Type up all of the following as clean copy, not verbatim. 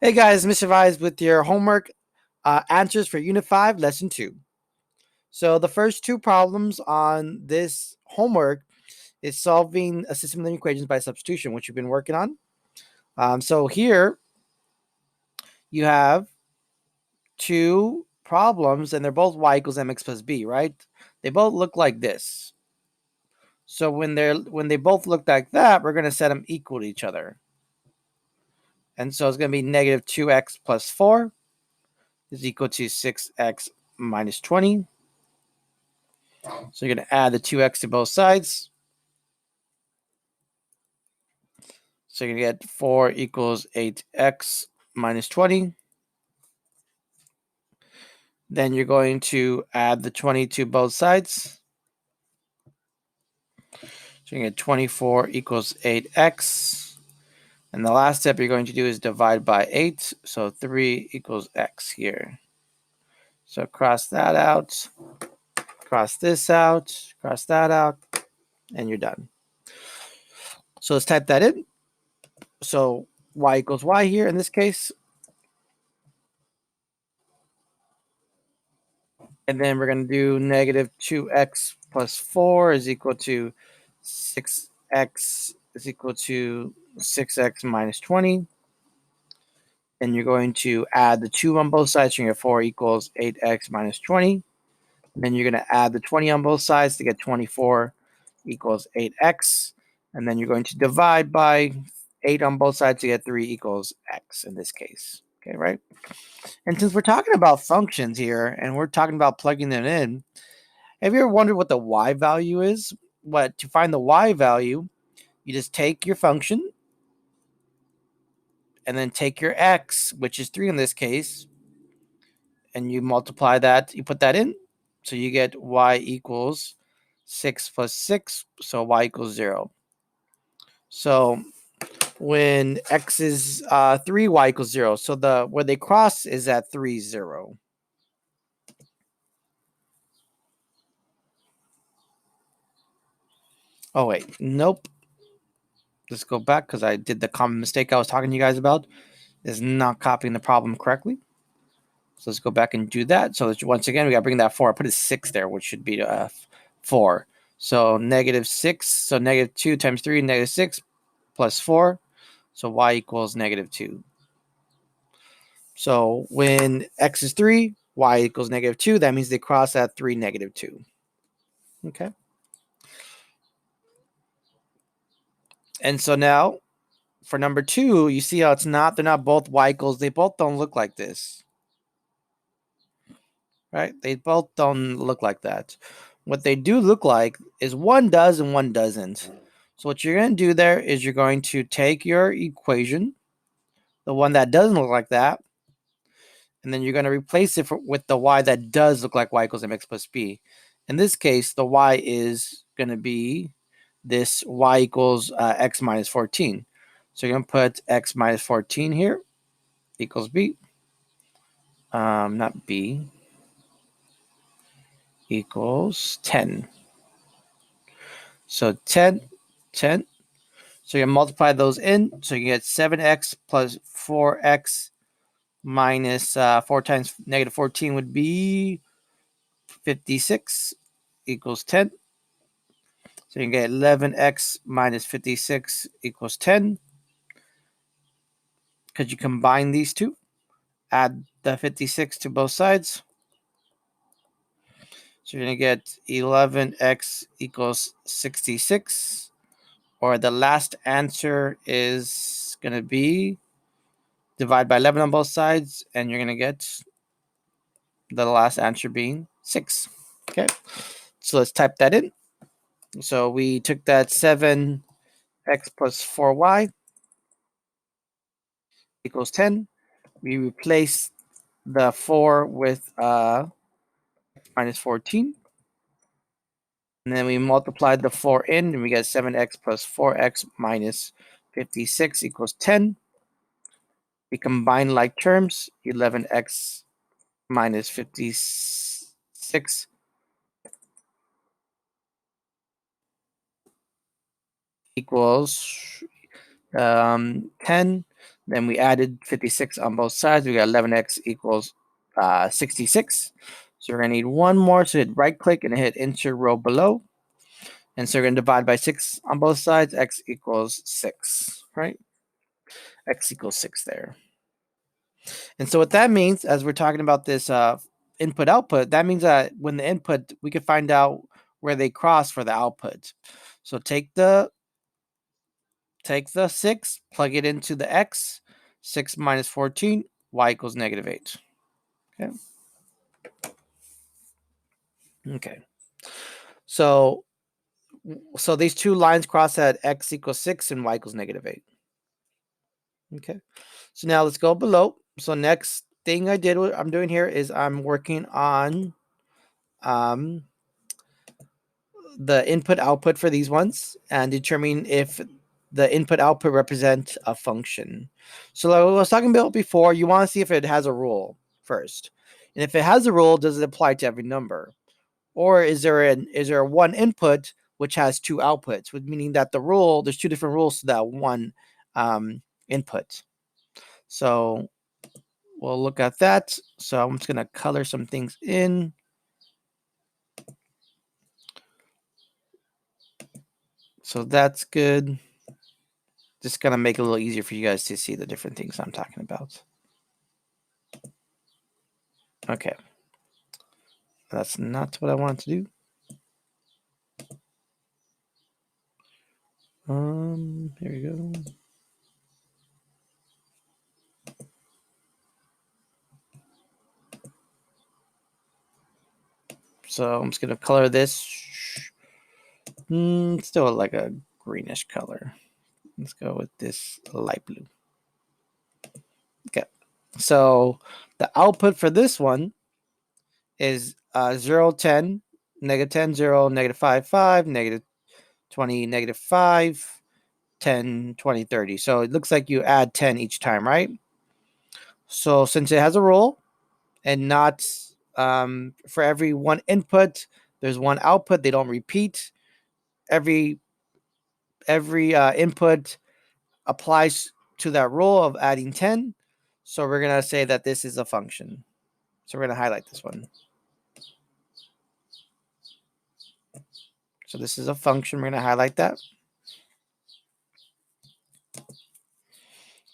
Hey guys, Mr. Vise with your homework answers for Unit 5, Lesson 2. So the first two problems on this homework is solving a system of linear equations by substitution, which you've been working on. So here you have two problems, and they're both y equals mx plus b, right? They both look like this. So when they both look like that, we're going to set them equal to each other. And so it's going to be negative 2x plus 4 is equal to 6x minus 20. So you're going to add the 2x to both sides. So you're going to get 4 equals 8x minus 20. Then you're going to add the 20 to both sides. So you get 24 equals 8x. And the last step you're going to do is divide by 8. So 3 equals x here. So cross that out, cross this out, cross that out, and you're done. So let's type that in. So y equals y here in this case. And then we're going to do negative 2x plus 4 is equal to 6x is equal to 6x minus 20. And you're going to add the 2 on both sides. So you get 4 equals 8x minus 20. And then you're going to add the 20 on both sides to get 24 equals 8x. And then you're going to divide by 8 on both sides to get 3 equals x in this case. Okay, right? And since we're talking about functions here and we're talking about plugging them in, have you ever wondered what the y value is? To find the y value, you just take your function and then take your x, which is 3 in this case, and you multiply that, you put that in, so you get y equals 6 plus 6, so y equals 0. So when x is 3, y equals 0. So where they cross is at 3, 0. Oh, wait. Nope. Let's go back because I did the common mistake I was talking to you guys about, is not copying the problem correctly. So let's go back and do that. So once again, we got to bring that 4. I put a 6 there, which should be 4. So negative 6. So negative 2 times 3, negative 6 plus 4. So y equals negative 2. So when x is 3, y equals negative 2. That means they cross at 3, negative 2. Okay. And so now for number 2, you see how they're not both y equals. They both don't look like this. Right? They both don't look like that. What they do look like is one does and one doesn't. So what you're going to do there is you're going to take your equation, the one that doesn't look like that, and then you're going to replace it with the y that does look like y equals mx plus b. In this case, the y is going to be this y equals x minus 14. So you're going to put x minus 14 here equals b. Not b. Equals 10. So 10. So you multiply those in. So you get 7x plus 4x minus 4 times negative 14 would be 56 equals 10. So you can get 11x minus 56 equals 10. Could you combine these two? Add the 56 to both sides. So you're going to get 11x equals 66. Or the last answer is going to be divide by 11 on both sides, and you're going to get the last answer being 6. Okay, so let's type that in. So we took that 7x plus 4y equals 10. We replace the 4 with minus 14. And then we multiplied the 4 in, and we get 7x plus 4x minus 56 equals 10. We combine like terms, 11x minus 56 equals 10. Then we added 56 on both sides. We got 11x equals 66. So we're going to need one more. So hit right click and hit insert row below. And so we're going to divide by 6 on both sides. X equals 6, right? X equals 6 there. And so what that means, as we're talking about this input output, that means that when the input, we can find out where they cross for the output. So take the 6, plug it into the X, 6 minus 14, Y equals -8. Okay. Okay. So these two lines cross at X equals 6 and Y equals -8. Okay. So now let's go below. So next thing I'm doing here is I'm working on the input output for these ones and determining if the input output represent a function. So like I was talking about before, you want to see if it has a rule first. And if it has a rule, does it apply to every number? Or is there one input which has two outputs, meaning that there's two different rules to that one input. So we'll look at that. So I'm just going to color some things in. So that's good. Just going to make it a little easier for you guys to see the different things I'm talking about. Okay. That's not what I wanted to do. Here we go. So I'm just going to color this. Still like a greenish color. Let's go with this light blue. Okay. So the output for this one is 0, 10, -10, 0, -5, 5, -20, -5, 10, 20, 30. So it looks like you add 10 each time, right? So since it has a rule and not for every one input, there's one output. They don't repeat. Every input applies to that rule of adding 10. So we're going to say that this is a function. So we're going to highlight this one. So this is a function. We're going to highlight that.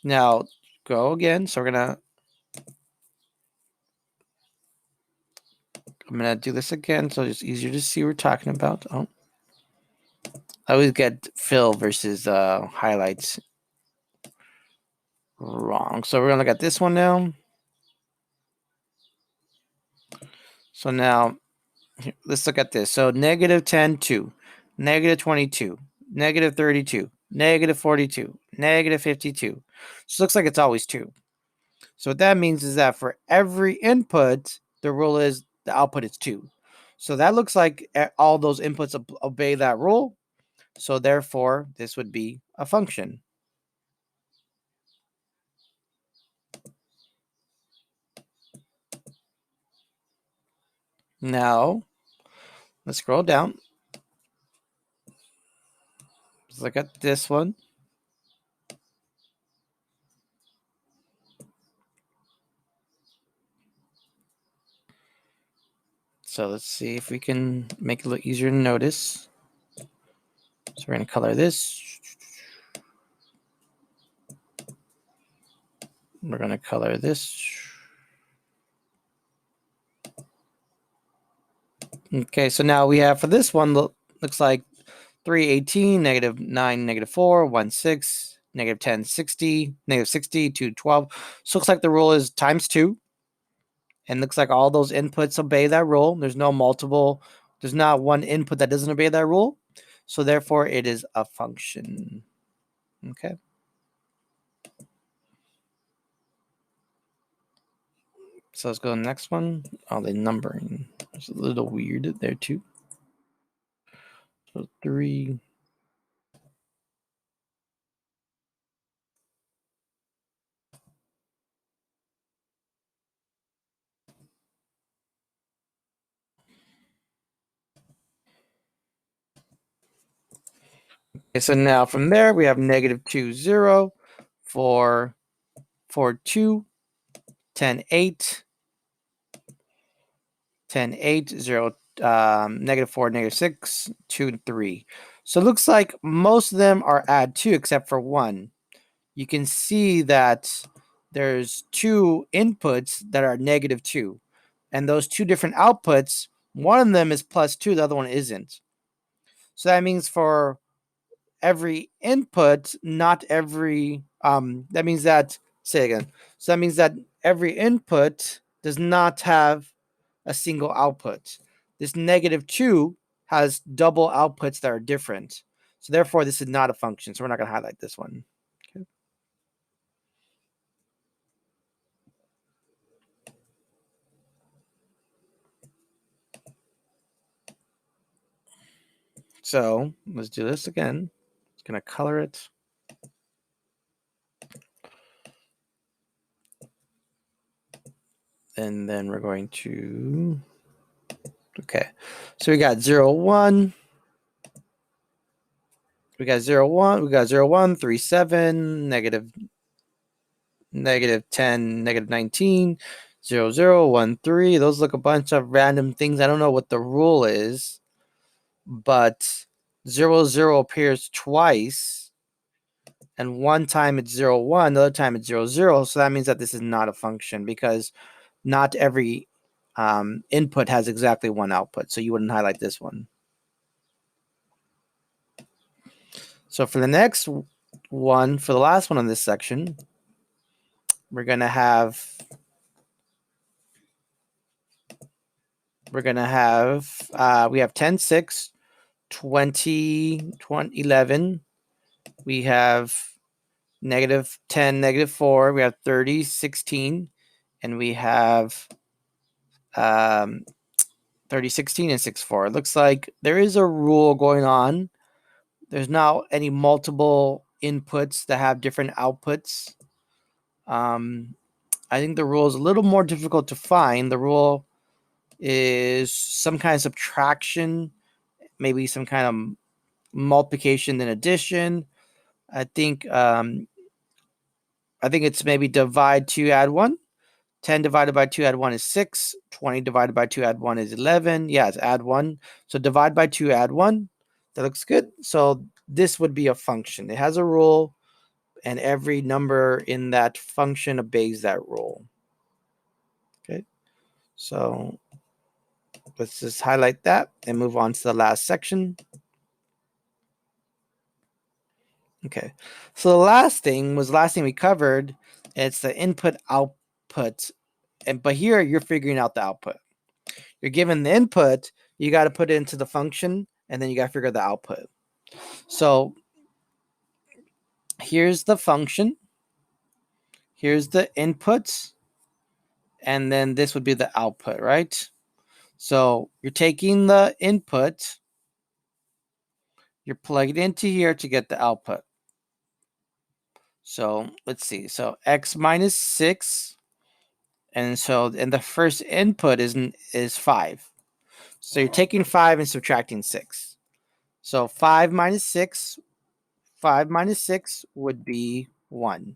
Now go again. So I'm gonna do this again so it's easier to see what we're talking about. Oh, I always get fill versus highlights wrong. So we're gonna look at this one now. So now let's look at this. So -10, 2, -22, -32, -42, -52. So it looks like it's always 2. So what that means is that for every input, the rule is the output is 2. So that looks like all those inputs obey that rule. So therefore, this would be a function. Now, let's scroll down. Let's look at this one. So let's see if we can make it a little easier to notice. So we're going to color this. We're going to color this. Okay, so now we have for this one, looks like 318, -9, -4, 16, -10, 60, -60, 212. So it looks like the rule is times 2. And looks like all those inputs obey that rule. There's not one input that doesn't obey that rule. So therefore, it is a function. Okay. So let's go to the next one. Oh, the numbering. It's a little weird there too. So 3. Okay, so now from there we have -2, 0, 4, 4, 2, 10, 8, 10, 8, 0, negative 4, negative 6, 2, and 3. So it looks like most of them are add 2 except for one. You can see that there's two inputs that are negative 2. And those two different outputs, one of them is plus 2, the other one isn't. So that means for every input, not every that means that say again. So that means that every input does not have a single output. This negative 2 has double outputs that are different. So therefore this is not a function. So we're not going to highlight this one. Okay. So let's do this again. It's going to color it. And then we're going to, okay. So we got 0, 1. We got 0, 1. We got 0, 1, 3, 7, negative 10, negative 19, 0, 0, 1, 3. Those look a bunch of random things. I don't know what the rule is, but 0, 0 appears twice. And one time it's 0, 1, the other time it's 0, 0. So that means that this is not a function because not every input has exactly one output. So you wouldn't highlight this one. So for the next one, for the last one on this section, we're going to have we have 10, 6, 20, 11. We have negative 10, negative 4. We have 30, 16. And we have 30, 16, and 6, 4. It looks like there is a rule going on. There's not any multiple inputs that have different outputs. I think the rule is a little more difficult to find. The rule is some kind of subtraction, maybe some kind of multiplication then addition. I think it's maybe divide 2, add 1. 10 divided by 2, add 1 is 6. 20 divided by 2, add 1 is 11. Yeah, it's add 1. So divide by 2, add 1. That looks good. So this would be a function. It has a rule, and every number in that function obeys that rule. Okay, so let's just highlight that and move on to the last section. Okay, so the last thing we covered. It's the input output, but here you're figuring out the output. You're given the input, you got to put it into the function, and then you got to figure the output. So here's the function, here's the inputs, and then this would be the output, right? So you're taking the input, you're plugging it into here to get the output. So let's see. So x minus 6, and the first input is 5. So you're taking 5 and subtracting 6. So 5 minus 6 would be 1.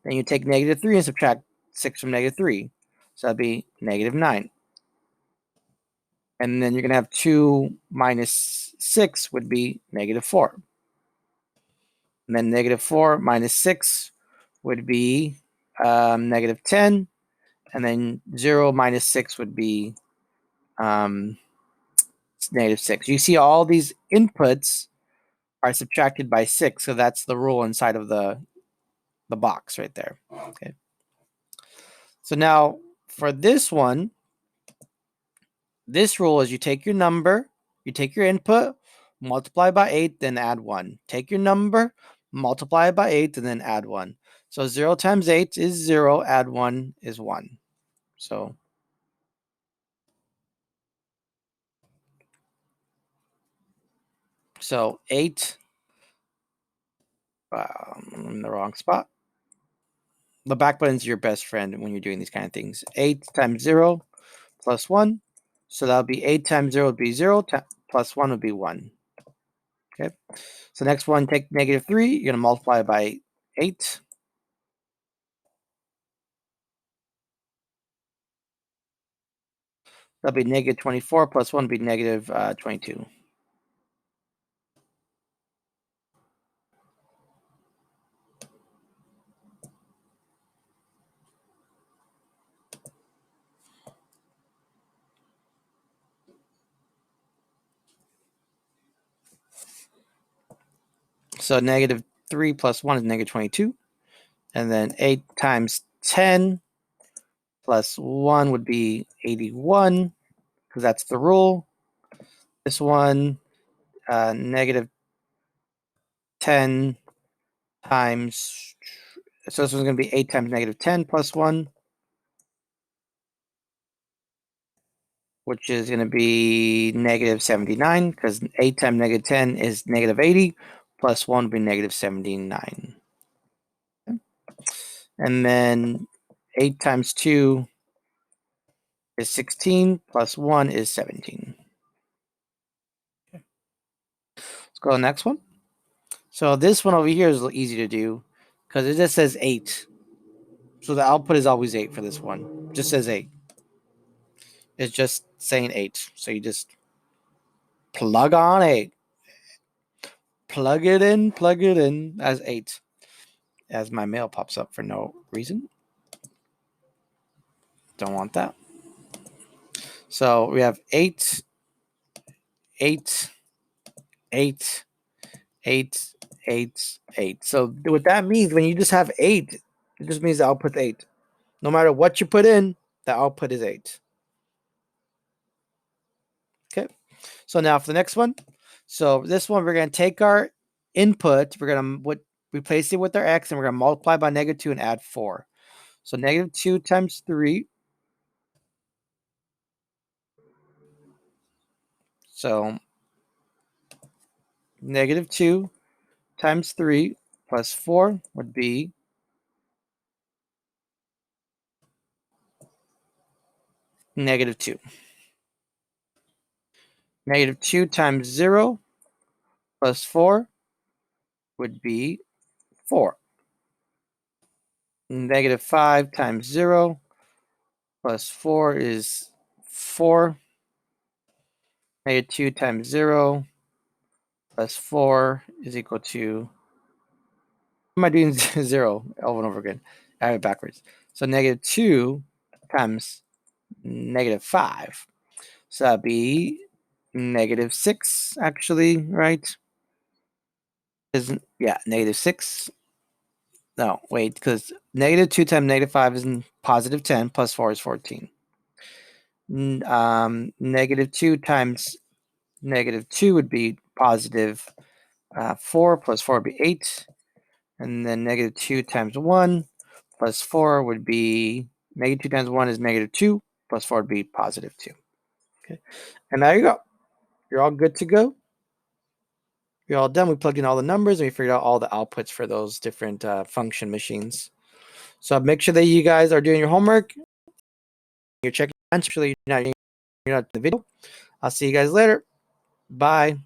Then you take negative 3 and subtract 6 from negative 3. So that'd be negative 9. And then you're going to have 2 minus 6 would be negative 4. And then negative 4 minus 6 would be negative 10. And then 0 minus 6 would be negative 6. You see all these inputs are subtracted by 6. So that's the rule inside of the box right there. Okay. So now for this one, this rule is you take your number, you take your input, multiply by 8, then add 1. Take your number, multiply by 8, and then add 1. So 0 times 8 is 0, add 1 is 1. So so 8, I'm in the wrong spot. The back button is your best friend when you're doing these kind of things. 8 times 0 plus 1. So that'll be 8 times 0 would be 0, plus 1 would be 1. Okay. So next one, take negative 3. You're going to multiply by 8. That'll be negative 24 plus 1 will be negative 22. So negative 3 plus 1 is negative 22. And then 8 times 10 plus 1 would be 81, because that's the rule. This one, negative 10 times, so this one's going to be 8 times negative 10 plus 1, which is going to be negative 79, because 8 times negative 10 is negative 80, plus 1 would be negative 79. And then 8 times 2 is 16, plus 1 is 17. Let's go to the next one. So this one over here is easy to do, because it just says 8. So the output is always 8 for this one. Just says 8. It's just saying 8. So you just plug on 8. Plug it in as 8. As my mail pops up for no reason. Don't want that. So we have 8, 8, 8, 8, 8, 8. So what that means, when you just have 8, it just means the output's 8. No matter what you put in, the output is 8. Okay. So now for the next one. So this one, we're going to take our input. We're going to replace it with our x, and we're going to multiply by negative 2 and add 4. So negative 2 times 3. So negative 2 times 3 plus 4 would be negative 2. Negative 2 times 0 plus 4 would be 4. Negative 5 times 0 plus 4 is 4. Negative 2 times 0 plus 4 is equal to, what am I doing 0 over and over again? I have it backwards. So negative 2 times negative 5. So that'd be negative 6, actually, right? Isn't, yeah, negative 6. No, wait, because negative 2 times negative 5 is positive 10, plus 4 is 14. Negative 2 times negative 2 would be positive 4, plus 4 would be 8. And then negative 2 times 1 plus 4 would be, negative 2 times 1 is negative 2, plus 4 would be positive 2. Okay, and there you go. You're all good to go. You're all done. We plugged in all the numbers and we figured out all the outputs for those different function machines. So make sure that you guys are doing your homework. You're checking. Actually, you're not in the video. I'll see you guys later. Bye.